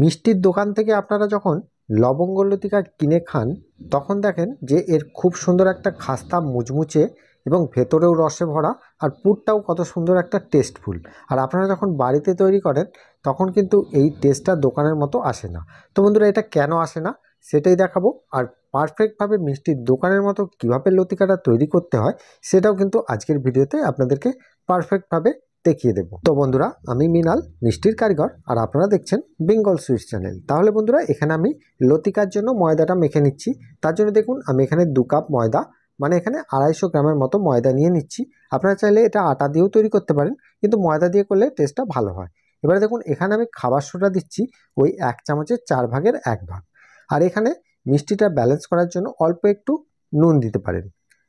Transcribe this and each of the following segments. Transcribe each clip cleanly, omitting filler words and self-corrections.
মিষ্টির দোকান থেকে আপনারা যখন লবঙ্গ লতিকা কিনে খান তখন দেখেন যে এর খুব সুন্দর একটা খাস্তা মুচমুচে এবং ভেতরেও রসে ভরা আর পুরটাও কত সুন্দর একটা টেস্টফুল। আর আপনারা যখন বাড়িতে তৈরি করেন তখন কিন্তু এই টেস্টটা দোকানের মতো আসে না। তো বন্ধুরা, এটা কেন আসে না সেটাই দেখাবো, আর পারফেক্টভাবে মিষ্টির দোকানের মতো কীভাবে লতিকাটা তৈরি করতে হয় সেটাও কিন্তু আজকের ভিডিওতে আপনাদেরকে পারফেক্টভাবে দেখিয়ে দেবো। তো বন্ধুরা, আমি মিনাল, মিষ্টির কারিগর, আর আপনারা দেখছেন বেঙ্গল সুইটস চ্যানেল। তাহলে বন্ধুরা, এখানে আমি লতিকার জন্য ময়দাটা মেখে নিচ্ছি। তার জন্য দেখুন আমি এখানে 2 কাপ ময়দা, মানে এখানে 250 গ্রামের মতো ময়দা নিয়ে নিচ্ছি। আপনারা চাইলে এটা আটা দিয়েও তৈরি করতে পারেন, কিন্তু ময়দা দিয়ে করলে টেস্টটা ভালো হয়। এবারে দেখুন এখানে আমি খাবার সোডা দিচ্ছি ওই 1 চামচের 4 ভাগের 1 ভাগ। আর এখানে মিষ্টিটা ব্যালেন্স করার জন্য অল্প একটু নুন দিতে পারেন।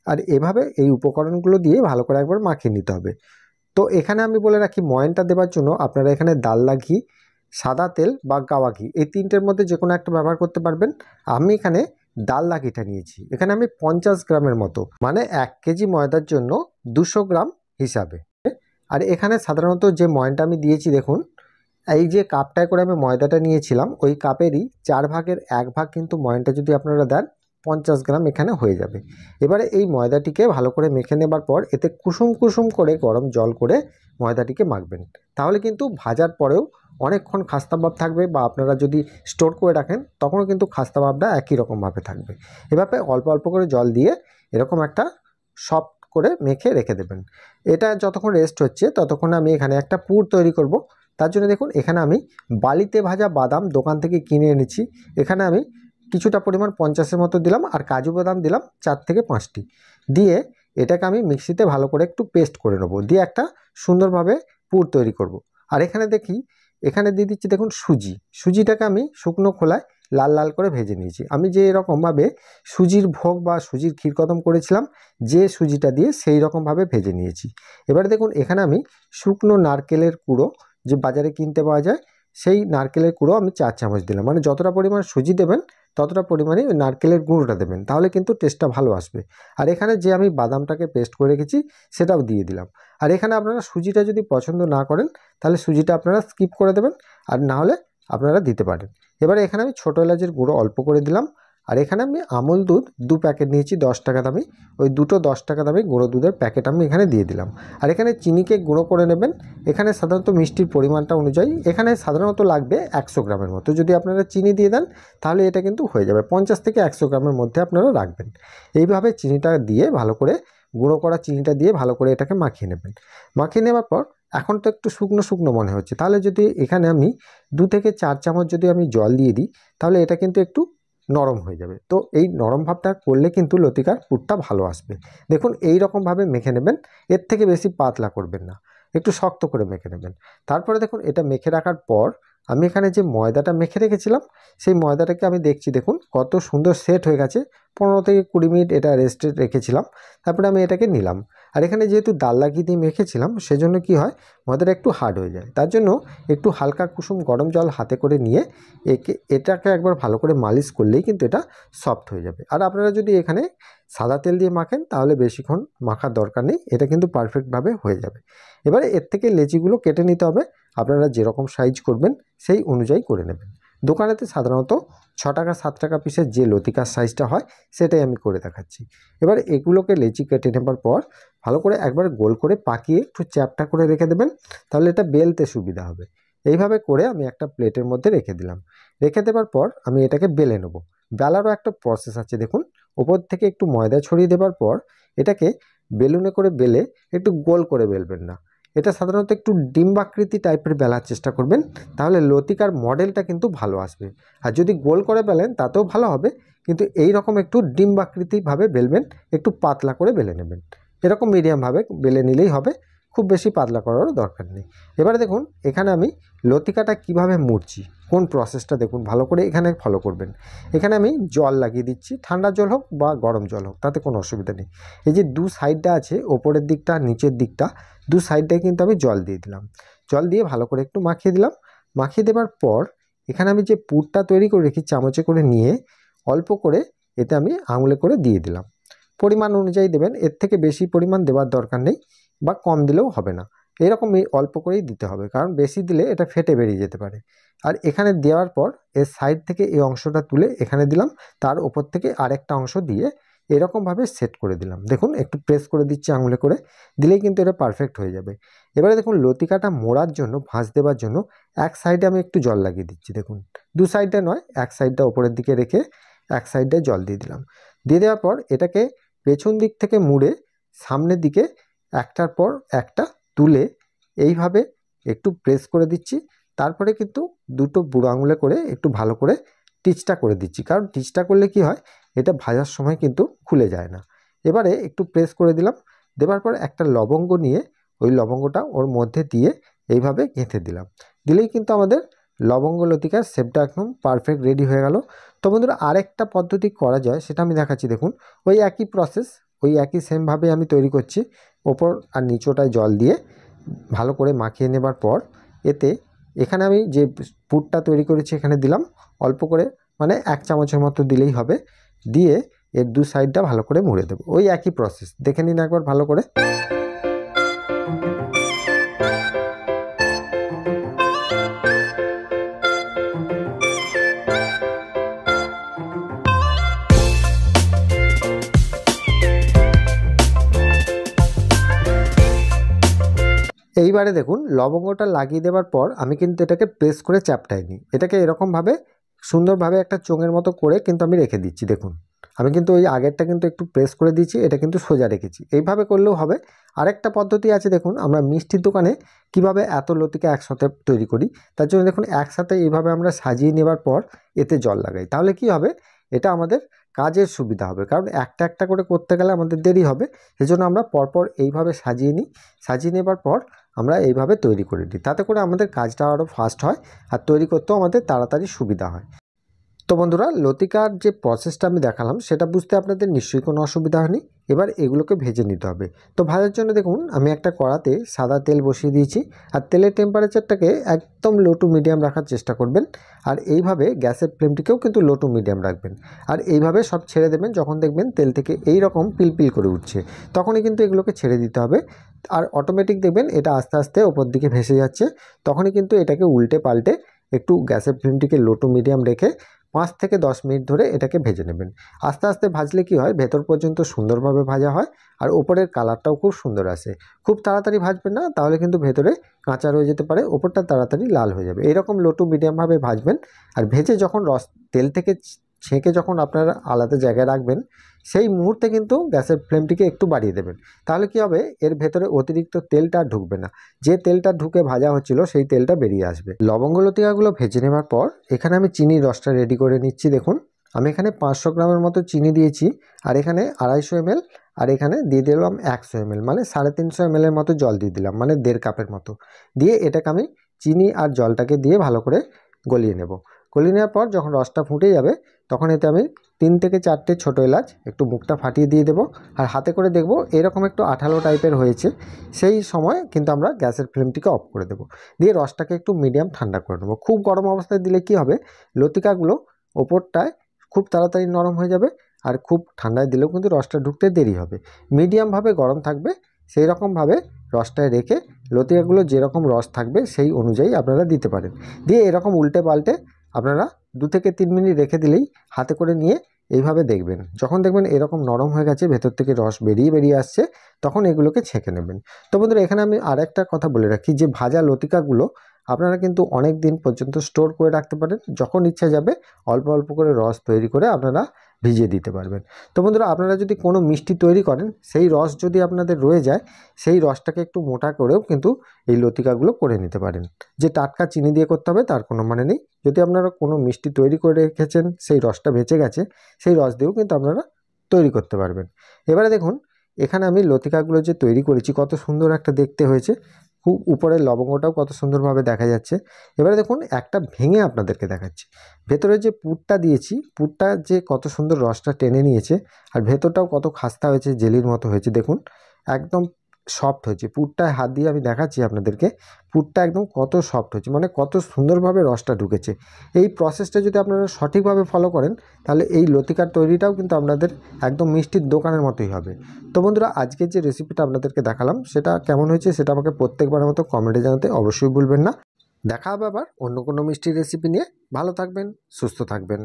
আর এভাবে এই উপকরণগুলো দিয়ে ভালো করে একবার মাখিয়ে নিতে হবে। তো এখানে আমি বলে রাখি, ময়ানটা দেওয়ার জন্য আপনারা এখানে ডালডা ঘি, সাদা তেল বা গাওয়া ঘি, এই তিনটের মধ্যে যে কোনো একটা ব্যবহার করতে পারবেন। আমি এখানে ডালডা ঘিটা নিয়েছি। এখানে আমি 50 গ্রামের মতো, মানে 1 কেজি ময়দার জন্য 200 গ্রাম হিসাবে। আর এখানে সাধারণত যে ময়ানটা আমি দিয়েছি, দেখুন এই যে কাপটায় করে আমি ময়দাটা নিয়েছিলাম ওই কাপেরই 4 ভাগের 1 ভাগ কিন্তু ময়ানটা যদি আপনারা দেন 50 গ্রাম এখানে হয়ে যাবে। এবারে এই ময়দাটিকে ভালো করে মেখে নেবার পর এতে কুসুম কুসুম করে গরম জল করে ময়দাটিকে মাখবেন। তাহলে কিন্তু ভাজার পরেও অনেকক্ষণ খাস্তা ভাব থাকবে, বা আপনারা যদি স্টোর করে রাখেন তখনও কিন্তু খাস্তা ভাবটা একই রকমভাবে থাকবে। এভাবে অল্প অল্প করে জল দিয়ে এরকম একটা সফট করে মেখে রেখে দেবেন। এটা যতক্ষণ রেস্ট হচ্ছে ততক্ষণ আমি এখানে একটা পুর তৈরি করব। তার জন্য দেখুন এখানে আমি বালিতে ভাজা বাদাম দোকান থেকে কিনে এনেছি। এখানে আমি কিছুটা পরিমাণ 50-এর মতো দিলাম, আর কাজু বাদাম দিলাম 4 থেকে 5টি। দিয়ে এটাকে আমি মিক্সিতে ভালো করে একটু পেস্ট করে নেব, দিয়ে একটা সুন্দরভাবে পুর তৈরি করব। আর এখানে এখানে দিয়ে দিচ্ছি দেখুন সুজিটাকে আমি শুকনো খোলায় লাল লাল করে ভেজে নিয়েছি। আমি যে এরকমভাবে সুজির ভোগ বা সুজির ক্ষীরকদম করেছিলাম যে সুজিটা দিয়ে, সেই রকমভাবে ভেজে নিয়েছি। এবারে দেখুন এখানে আমি শুকনো নারকেলের কুড়ো যে বাজারে কিনতে পাওয়া যায়, সেই নারকেলের কুড়ো আমি 4 চামচ দিলাম। মানে যতটা পরিমাণ সুজি দেবেন ততটা পরিমাণে ওই নারকেলের গুঁড়োটা দেবেন, তাহলে কিন্তু টেস্টটা ভালো আসবে। আর এখানে যে আমি বাদামটাকে পেস্ট করে রেখেছি সেটাও দিয়ে দিলাম। আর এখানে আপনারা সুজিটা যদি পছন্দ না করেন তাহলে সুজিটা আপনারা স্কিপ করে দেবেন, আর না হলে আপনারা দিতে পারেন। এবারে এখানে আমি ছোটো এলাচের গুঁড়ো অল্প করে দিলাম। আর এখানে আমি আমুল দুধ 2 প্যাকেট নিয়েছি 10 টাকা দামি, ওই দুটো 10 টাকা দামি গুঁড়ো দুধের প্যাকেট আমি এখানে দিয়ে দিলাম। আর এখানে চিনিকে গুঁড়ো করে নেবেন। এখানে সাধারণত মিষ্টির পরিমাণটা অনুযায়ী এখানে সাধারণত লাগবে 100 গ্রামের মতো। যদি আপনারা চিনি দিয়ে দেন তাহলে এটা কিন্তু হয়ে যাবে। 50 থেকে 100 গ্রামের মধ্যে আপনারা রাখবেন। এইভাবে চিনিটা দিয়ে ভালো করে, গুঁড়ো করা চিনিটা দিয়ে ভালো করে এটাকে মাখিয়ে নেবেন। মাখিয়ে নেওয়ার পর এখন তো একটু শুকনো শুকনো মনে হচ্ছে, তাহলে যদি এখানে আমি 2 থেকে 4 চামচ যদি আমি জল দিয়ে দিই তাহলে এটা কিন্তু একটু নরম হয়ে যাবে। তো এই নরম ভাবটা করলে কিন্তু লতিকার পুরটা ভালো আসবে। দেখুন এই রকমভাবে মেখে নেবেন, এর থেকে বেশি পাতলা করবেন না, একটু শক্ত করে মেখে নেবেন। তারপরে দেখুন এটা মেখে রাখার পর আমি এখানে যে ময়দাটা মেখে রেখেছিলাম সেই ময়দাটাকে আমি দেখছি, দেখুন কত সুন্দর সেট হয়ে গেছে। 15 থেকে 20 মিনিট এটা রেস্টে রেখেছিলাম, তারপরে আমি এটাকে নিলাম। আর এখানে যেহেতু ডালডা ঘি দিয়ে মেখেছিলাম সেজন্য কি হয়, ময়দাটা একটু হার্ড হয়ে যায়। তার জন্য একটু হালকা কুসুম গরম জল হাতে করে নিয়ে এটাকে একবার ভালো করে মালিশ করলেই কিন্তু এটা সফট হয়ে যাবে। আর আপনারা যদি এখানে সাদা তেল দিয়ে মাখেন তাহলে বেশিক্ষণ মাখার দরকার নেই, এটা কিন্তু পারফেক্টভাবে হয়ে যাবে। এবারে এর থেকে লেচিগুলো কেটে নিতে হবে। আপনারা যেরকম সাইজ করবেন সেই অনুযায়ী করে নেবেন। দোকানেতে সাধারণত 6 টাকা 7 টাকা পিসের যে লতিকার সাইজটা হয় সেটাই আমি করে দেখাচ্ছি। এবার এগুলোকে লেচি কেটে নেবার পর ভালো করে একবার গোল করে পাকিয়ে একটু চ্যাপটা করে রেখে দেবেন, তাহলে এটা বেলতে সুবিধা হবে। এইভাবে করে আমি একটা প্লেটের মধ্যে রেখে দিলাম। রেখে দেবার পর আমি এটাকে বেলে নেব। বেলারও একটা প্রসেস আছে, দেখুন ওপর থেকে একটু ময়দা ছড়িয়ে দেবার পর এটাকে বেলুনে করে বেলে একটু গোল করে বেলবেন না, এটা সাধারণত একটু ডিম্বাকৃতি টাইপের বেলার চেষ্টা করবেন, তাহলে লতিকার মডেলটা কিন্তু ভালো আসবে। আর যদি গোল করে বেলেন তাতেও ভালো হবে, কিন্তু এই রকম একটু ডিম্বাকৃতিভাবে বেলবেন, একটু পাতলা করে বেলে নেবেন। এরকম মিডিয়ামভাবে বেলে নিলেই হবে, খুব বেশি পাতলা করারও দরকার নেই। এবারে দেখুন এখানে আমি লতিকাটা কিভাবে মুড়ছি, কোন প্রসেসটা দেখুন ভালো করে এখানে ফলো করবেন। এখানে আমি জল লাগিয়ে দিচ্ছি, ঠান্ডা জল হোক বা গরম জল হোক তাতে কোনো অসুবিধা নেই। এই যে 2 সাইডটা আছে, ওপরের দিকটা নিচের দিকটা, 2 সাইডটায় কিন্তু আমি জল দিয়ে দিলাম। জল দিয়ে ভালো করে একটু মাখিয়ে দিলাম। মাখিয়ে দেওয়ার পর এখানে আমি যে পুরটা তৈরি করে রেখেছি চামচে করে নিয়ে অল্প করে এতে আমি আঙুলে করে দিয়ে দিলাম। পরিমাণ অনুযায়ী দেবেন, এর থেকে বেশি পরিমাণ দেওয়ার দরকার নেই, বা কম দিলেও হবে না। এরকমই অল্প করেই দিতে হবে, কারণ বেশি দিলে এটা ফেটে বেরিয়ে যেতে পারে। আর এখানে দেওয়ার পর এর সাইড থেকে এই অংশটা তুলে এখানে দিলাম, তার ওপর থেকে আরেকটা অংশ দিয়ে এরকমভাবে সেট করে দিলাম। দেখুন একটু প্রেস করে দিচ্ছি আঙুলে করে, দিলেই কিন্তু এটা পারফেক্ট হয়ে যাবে। এবারে দেখুন লতিকাটা মোড়ার জন্য, ভাঁজ দেওয়ার জন্য এক সাইডে আমি একটু জল লাগিয়ে দিচ্ছি। দেখুন দু সাইডে নয়, এক সাইডটা ওপরের দিকে রেখে এক সাইডে জল দিয়ে দিলাম। দিয়ে দেওয়ার পর এটাকে পেছন দিক থেকে মুড়ে সামনের দিকে একটার পর একটা তুলে এইভাবে একটু প্রেস করে দিচ্ছি। তারপরে কিন্তু দুটো বুড়ো আঙুলে করে একটু ভালো করে টিচটা করে দিচ্ছি, কারণ টিচটা করলে কি হয়, এটা ভাজার সময় কিন্তু খুলে যায় না। এবারে একটু প্রেস করে দিলাম, দেওয়ার পর একটা লবঙ্গ নিয়ে ওই লবঙ্গটা ওর মধ্যে দিয়ে এইভাবে গেঁথে দিলাম। দিলেই কিন্তু আমাদের লবঙ্গ লতিকার শেপটা একদম পারফেক্ট রেডি হয়ে গেল। তো বন্ধুরা আরেকটা পদ্ধতি করা যায়, সেটা আমি দেখাচ্ছি। দেখুন ওই একই প্রসেস, ওই একই সেমভাবে আমি তৈরি করছি। ওপর আর নিচটায় জল দিয়ে ভালো করে মাখিয়ে নেবার পর এতে এখানে আমি যে পুরটা তৈরি করেছি এখানে দিলাম অল্প করে, মানে 1 চামচের মতো দিলেই হবে। দিয়ে এর দু সাইডটা ভালো করে মুড়ে দেবো। ওই একই প্রসেস দেখে নিন একবার ভালো করে। এইবারে দেখুন লবঙ্গটা লাগিয়ে দেওয়ার পর আমি কিন্তু এটাকে প্রেস করে চ্যাপটাইনি, এটাকে এরকমভাবে সুন্দরভাবে একটা চোঙের মতো করে কিন্তু আমি রেখে দিচ্ছি। দেখুন আমি কিন্তু ওই আগেরটা কিন্তু একটু প্রেস করে দিচ্ছি, এটা কিন্তু সোজা রেখেছি। এইভাবে করলেও হবে। আরেকটা পদ্ধতি আছে, দেখুন আমরা মিষ্টির দোকানে কিভাবে এত লতিকা একসাথে তৈরি করি, তার জন্য দেখুন একসাথে এইভাবে আমরা সাজিয়ে নেবার পর এতে জল লাগাই। তাহলে কি হবে, এটা আমাদের কাজের সুবিধা হবে, কারণ একটা একটা করে করতে গেলে আমাদের দেরি হবে। সেজন্য আমরা পরপর এইভাবে সাজিয়ে নিই, সাজিয়ে নেবার পর আমরা এইভাবে তৈরি করে দিই। তাতে করে আমাদের কাজটা আরও ফাস্ট হয় আর তৈরি করতেও আমাদের তাড়াতাড়ি সুবিধা হয়। তো বন্ধুরা লতিকার যে প্রসেসটা আমি দেখালাম সেটা বুঝতে আপনাদের নিশ্চয়ই কোনো অসুবিধা হয়নি। এবার এগুলোকে ভেজে নিতে হবে। তো ভাজার জন্য দেখুন আমি একটা কড়াতে সাদা তেল বসিয়ে দিয়েছি, আর তেলের টেম্পারেচারটাকে একদম লো টু মিডিয়াম রাখার চেষ্টা করবেন। আর এইভাবে গ্যাসের ফ্লেমটিকেও কিন্তু লো টু মিডিয়াম রাখবেন। আর এইভাবে সব ছেড়ে দেবেন, যখন দেখবেন তেল থেকে এই রকম পিলপিল করে উঠছে তখনই কিন্তু এগুলোকে ছেড়ে দিতে হবে। আর অটোমেটিক দেখবেন এটা আস্তে আস্তে ওপর দিকে ভেসে যাচ্ছে, তখনই কিন্তু এটাকে উল্টে পাল্টে একটু গ্যাসের ফ্লেমটিকে লো টু মিডিয়াম রেখে 5 থেকে 10 মিনিট ধরে এটাকে ভেজে নেবেন। আস্তে আস্তে ভাজলে কি হয়, ভেতর পর্যন্ত সুন্দরভাবে ভাজা হয় আর ওপরের কালারটাও খুব সুন্দর আসে। খুব তাড়াতাড়ি ভাজবেন না, তাহলে কিন্তু ভেতরে কাঁচা রয়ে যেতে পারে, ওপরটা তাড়াতাড়ি লাল হয়ে যাবে। এরকম লো টু মিডিয়ামভাবে ভাজবেন। আর ভেজে যখন রস তেল থেকে ছেঁকে যখন আপনারা আলাদা জায়গায় রাখবেন, সেই মুহূর্তে কিন্তু গ্যাসের ফ্লেমটিকে একটু বাড়িয়ে দেবেন। তাহলে কি হবে, এর ভেতরে অতিরিক্ত তেলটা আর ঢুকবে না, যে তেলটা ঢুকে ভাজা হচ্ছিল সেই তেলটা বেরিয়ে আসবে। লবঙ্গ লতিকাগুলো ভেজে নেওয়ার পর এখানে আমি চিনির রসটা রেডি করে নিচ্ছি। দেখুন আমি এখানে 500 গ্রামের মতো চিনি দিয়েছি, আর এখানে 250 ml, আর এখানে দিয়ে দিলাম 100 ml, মানে 350 ml এর মতো জল দিয়ে দিলাম, মানে 1.5 কাপের মতো। দিয়ে এটাকে আমি চিনি আর জলটাকে দিয়ে ভালো করে গলিয়ে নেব। গলিয়ে নেওয়ার পর যখন রসটা ফুটে যাবে তখন এতে আমি 3 থেকে 4টে ছোটো এলাচ একটু মুখটা ফাটিয়ে দিয়ে দেবো। আর হাতে করে দেখব এরকম একটু আঠালো টাইপের হয়েছে, সেই সময় কিন্তু আমরা গ্যাসের ফ্লেমটিকে অফ করে দেবো। দিয়ে রসটাকে একটু মিডিয়াম ঠান্ডা করে নেবো। খুব গরম অবস্থায় দিলে কি হবে, লতিকাগুলো ওপরটায় খুব তাড়াতাড়ি নরম হয়ে যাবে, আর খুব ঠান্ডায় দিলেও কিন্তু রসটা ঢুকতে দেরি হবে। মিডিয়ামভাবে গরম থাকবে সেই রকমভাবে রসটায় রেখে লতিকাগুলো যেরকম রস থাকবে সেই অনুযায়ী আপনারা দিতে পারেন। দিয়ে এরকম উল্টে পাল্টে আপনারা 2 থেকে 3 মিনিট রেখে দিলেই হাতে করে নিয়ে এইভাবে দেখবেন, যখন দেখবেন এরকম নরম হয়ে গেছে, ভেতর থেকে রস বেরিয়ে আসছে, তখন এগুলোকে ছেঁকে নেবেন। তো বন্ধুরা এখানে আমি আরেকটা কথা বলে রাখি, যে ভাজা লতিকাগুলো আপনারা কিন্তু অনেক দিন পর্যন্ত স্টোর করে রাখতে পারেন। যখন ইচ্ছা যাবে অল্প অল্প করে রস তৈরি করে আপনারা ভিজিয়ে দিতে পারবেন। তো বন্ধুরা আপনারা যদি কোনো মিষ্টি তৈরি করেন, সেই রস যদি আপনাদের রয়ে যায়, সেই রসটাকে একটু মোটা করেও কিন্তু এই লতিকাগুলো করে নিতে পারেন। যে টাটকা চিনি দিয়ে করতে হবে তার কোনো মানে নেই। যদি আপনারা কোনো মিষ্টি তৈরি করে রেখেছেন, সেই রসটা বেঁচে গেছে, সেই রস দিয়েও কিন্তু আপনারা তৈরি করতে পারবেন। এবারে দেখুন এখানে আমি লতিকাগুলো যে তৈরি করেছি কত সুন্দর একটা দেখতে হয়েছে, খুব উপরের লবঙ্গটাও কত সুন্দরভাবে দেখা যাচ্ছে। এবারে দেখুন একটা ভেঙে আপনাদেরকে দেখাচ্ছি। ভেতরে যে পুরটা দিয়েছি, পুরটা যে কত সুন্দর রসটা টেনে নিয়েছে, আর ভেতরটাও কত খাস্তা হয়েছে, জেলির মতো হয়েছে। দেখুন একদম সফট হয়েছে। পুরটায় হাত দিয়ে আমি দেখাচ্ছি আপনাদেরকে, পুরটা একদম কত সফট হয়েছে, মানে কত সুন্দরভাবে রসটা ঢুকেছে। এই প্রসেসটা যদি আপনারা সঠিকভাবে ফলো করেন তাহলে এই লতিকার তৈরিটাও কিন্তু আপনাদের একদম মিষ্টির দোকানের মতোই হবে। তো বন্ধুরা, আজকের যে রেসিপিটা আপনাদেরকে দেখালাম সেটা কেমন হয়েছে সেটা আমাকে প্রত্যেকবারের মতো কমেন্টে জানাতে অবশ্যই ভুলবেন না। দেখা হবে আবার অন্য কোনো মিষ্টির রেসিপি নিয়ে। ভালো থাকবেন, সুস্থ থাকবেন।